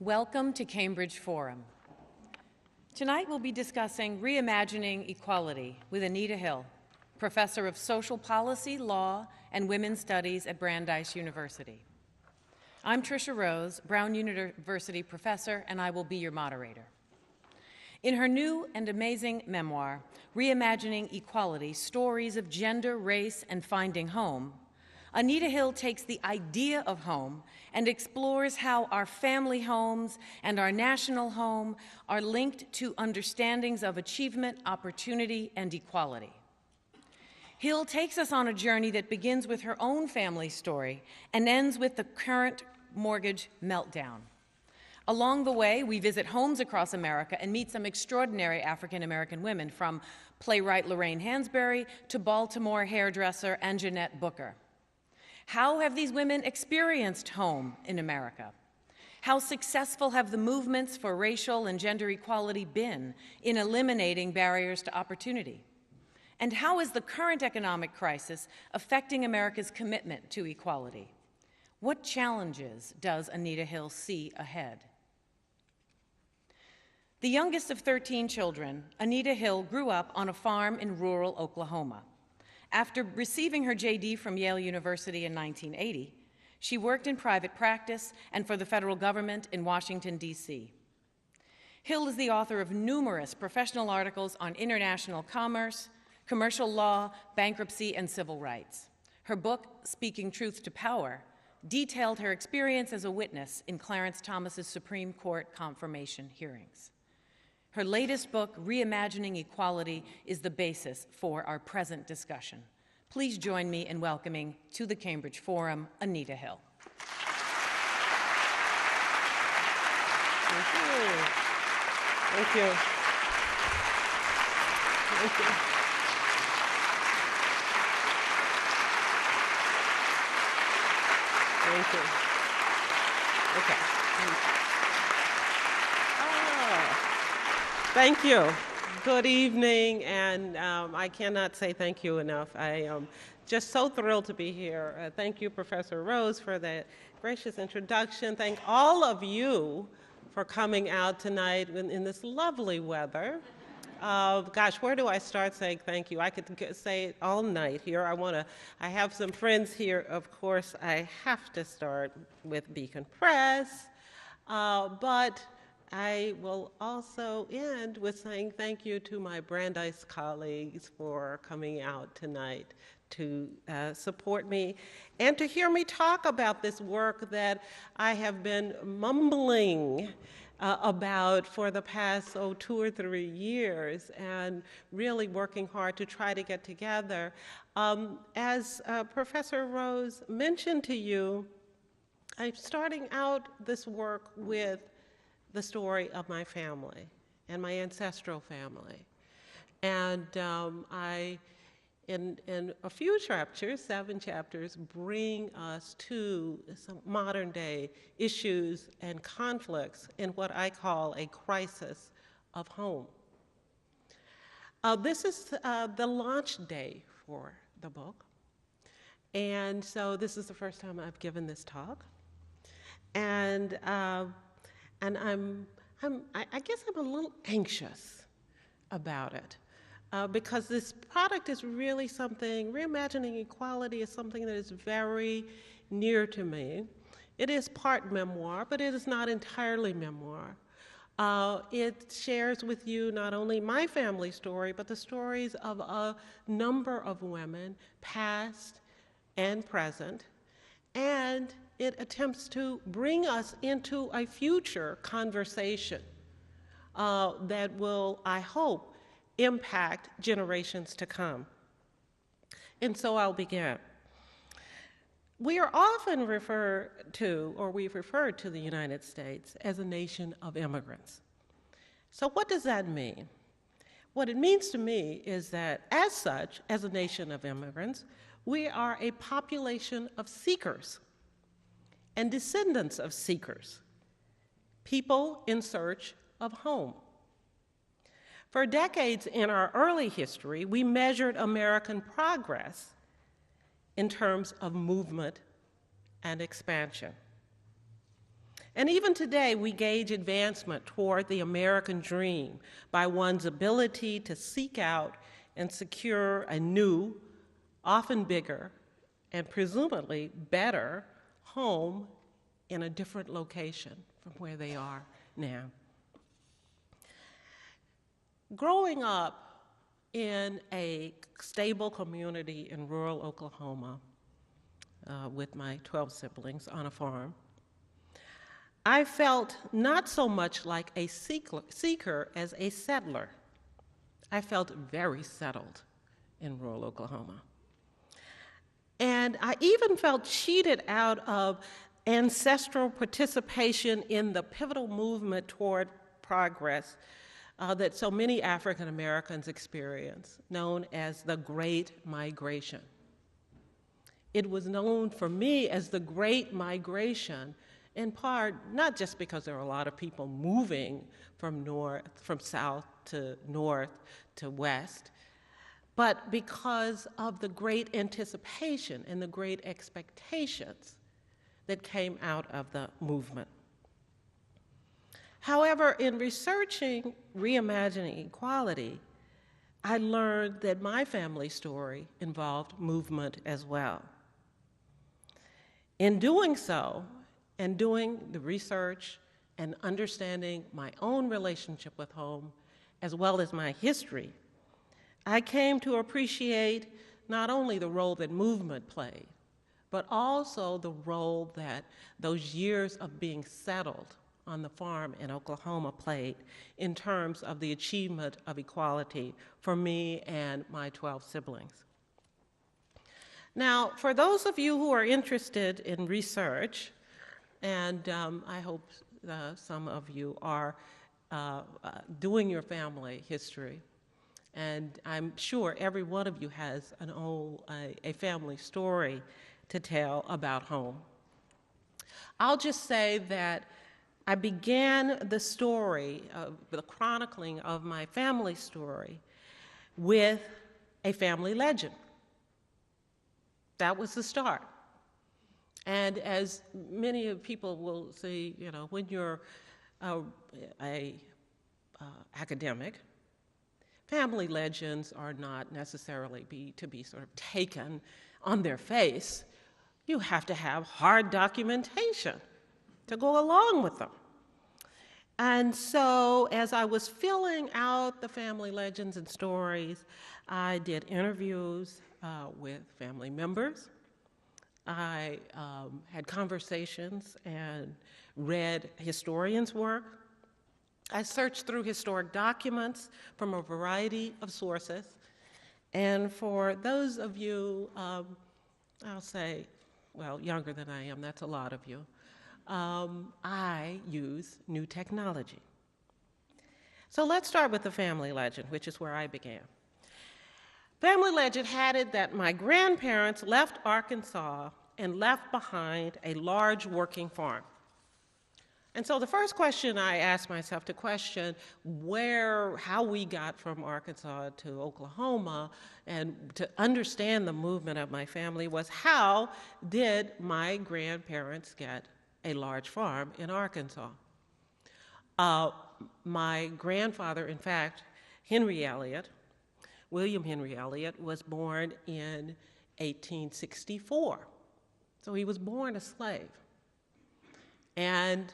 Welcome to Cambridge Forum. Tonight we'll be discussing Reimagining Equality with Anita Hill, Professor of Social Policy, Law, and Women's Studies at Brandeis University. I'm Tricia Rose, Brown University professor, and I will be your moderator. In her new and amazing memoir, Reimagining Equality, Stories of Gender, Race, and Finding Home, Anita Hill takes the idea of home and explores how our family homes and our national home are linked to understandings of achievement, opportunity, and equality. Hill takes us on a journey that begins with her own family story and ends with the current mortgage meltdown. Along the way, we visit homes across America and meet some extraordinary African-American women, from playwright Lorraine Hansberry to Baltimore hairdresser Anjanette Booker. How have these women experienced home in America? How successful have the movements for racial and gender equality been in eliminating barriers to opportunity? And how is the current economic crisis affecting America's commitment to equality? What challenges does Anita Hill see ahead? The youngest of 13 children, Anita Hill grew up on a farm in rural Oklahoma. After receiving her JD from Yale University in 1980, she worked in private practice and for the federal government in Washington, D.C. Hill is the author of numerous professional articles on international commerce, commercial law, bankruptcy, and civil rights. Her book, Speaking Truth to Power, detailed her experience as a witness in Clarence Thomas's Supreme Court confirmation hearings. Her latest book, Reimagining Equality, is the basis for our present discussion. Please join me in welcoming to the Cambridge Forum, Anita Hill. Thank you. Thank you. Thank you. Thank you. Okay. Thank you. Good evening, and I cannot say thank you enough. I am just so thrilled to be here. Thank you, Professor Rose, for that gracious introduction. Thank all of you for coming out tonight in this lovely weather. Gosh, where do I start saying thank you? I could say it all night here. I have some friends here. Of course, I have to start with Beacon Press, but I will also end with saying thank you to my Brandeis colleagues for coming out tonight to support me and to hear me talk about this work that I have been mumbling about for the past 2 or 3 years, and really working hard to try to get together. As Professor Rose mentioned to you, I'm starting out this work with the story of my family and my ancestral family. And in a few chapters, 7 chapters, bring us to some modern day issues and conflicts in what I call a crisis of home. This is the launch day for the book. And so this is the first time I've given this talk. And I guess I'm a little anxious about it because this product is really something, Reimagining Equality is something that is very near to me. It is part memoir, but it is not entirely memoir. It shares with you not only my family story, but the stories of a number of women, past and present, and it attempts to bring us into a future conversation that will, I hope, impact generations to come. And so I'll begin. We are often referred to, or we've referred to the United States as a nation of immigrants. So what does that mean? What it means to me is that, as such, as a nation of immigrants, we are a population of seekers and descendants of seekers, people in search of home. For decades in our early history, we measured American progress in terms of movement and expansion. And even today, we gauge advancement toward the American dream by one's ability to seek out and secure a new, often bigger, and presumably better home in a different location from where they are now. Growing up in a stable community in rural Oklahoma with my 12 siblings on a farm, I felt not so much like a seeker as a settler. I felt very settled in rural Oklahoma. And I even felt cheated out of ancestral participation in the pivotal movement toward progress that so many African Americans experience, known as the Great Migration. It was known for me as the Great Migration, in part, not just because there were a lot of people moving from south to north to west, but because of the great anticipation and the great expectations that came out of the movement. However, in researching Reimagining Equality, I learned that my family story involved movement as well. In doing so, and doing the research and understanding my own relationship with home, as well as my history, I came to appreciate not only the role that movement played, but also the role that those years of being settled on the farm in Oklahoma played in terms of the achievement of equality for me and my 12 siblings. Now, for those of you who are interested in research, and I hope some of you are doing your family history, and I'm sure every one of you has a family story to tell about home. I'll just say that I began the story, the chronicling of my family story, with a family legend. That was the start. And as many people will see, when you're a academic, family legends are not necessarily to be sort of taken on their face. You have to have hard documentation to go along with them. And so as I was filling out the family legends and stories, I did interviews with family members. I had conversations and read historians' work. I searched through historic documents from a variety of sources. And for those of you, I'll say, well, younger than I am, that's a lot of you, I use new technology. So let's start with the family legend, which is where I began. Family legend had it that my grandparents left Arkansas and left behind a large working farm. And so the first question I asked myself to question how we got from Arkansas to Oklahoma and to understand the movement of my family was, how did my grandparents get a large farm in Arkansas? My grandfather, in fact, William Henry Elliott, was born in 1864. So he was born a slave. And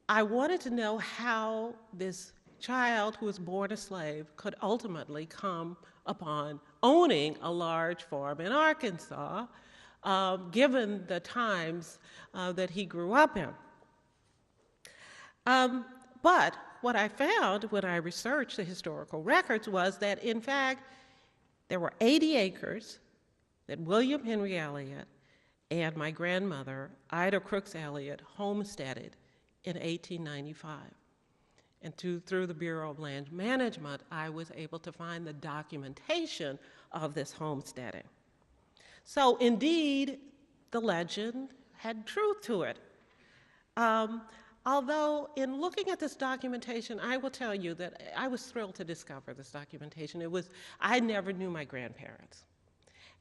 I wanted to know how this child who was born a slave could ultimately come upon owning a large farm in Arkansas, given the times that he grew up in. But what I found when I researched the historical records was that, in fact, there were 80 acres that William Henry Elliott and my grandmother, Ida Crooks Elliott, homesteaded in 1895. And through the Bureau of Land Management, I was able to find the documentation of this homesteading. So indeed, the legend had truth to it. Although in looking at this documentation, I will tell you that I was thrilled to discover this documentation. I never knew my grandparents.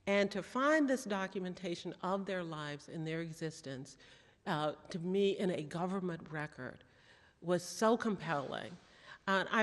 And to find this documentation of their lives and their existence to me in a government record was so compelling. And I